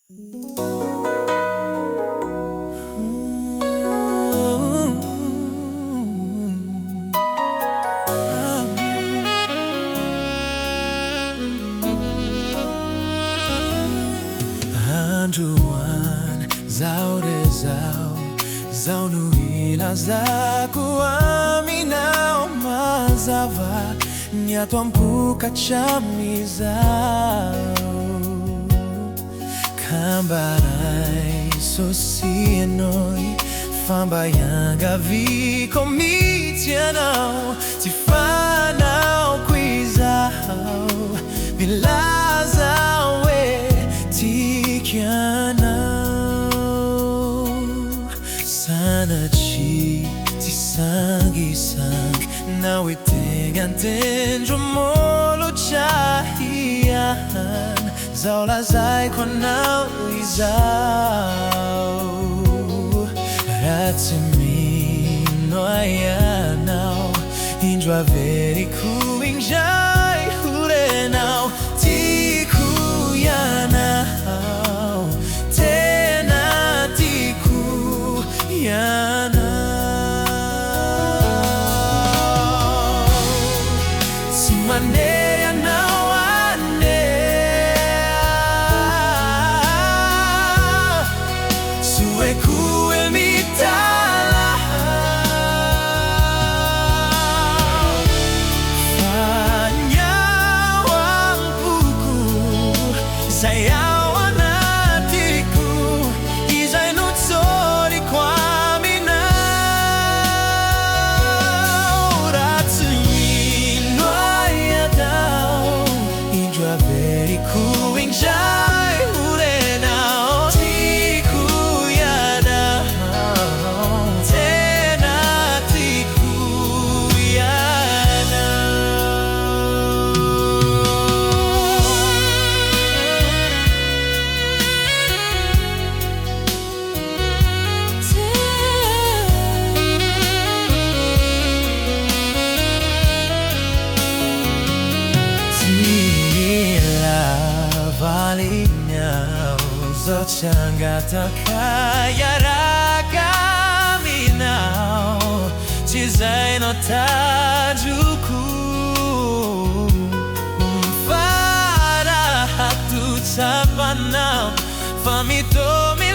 Androan, zao de zao no ila zako aminao mazava ny ato hatramin'izao kambaray sosianoi famba iangaviko mitsy ianao tsy fanaoko izao milaza hoe tiako ianao sanatry tsy sangisangy na hoe tegna tendro molotrahian zao lazaiko anao izao raha tsy mino ianao indro averiko indray horenao tiako ianao tena tiako ianao tsy manery anao ane sueku emitala fanyao ampuku izay ao anatiko izay notsoriko aminao raha tsy mino ianao indro averiko indray horenao tiako ianao tena tiako HiraGasy tsy zay no tajuku farahatu tsapanao fa mitomy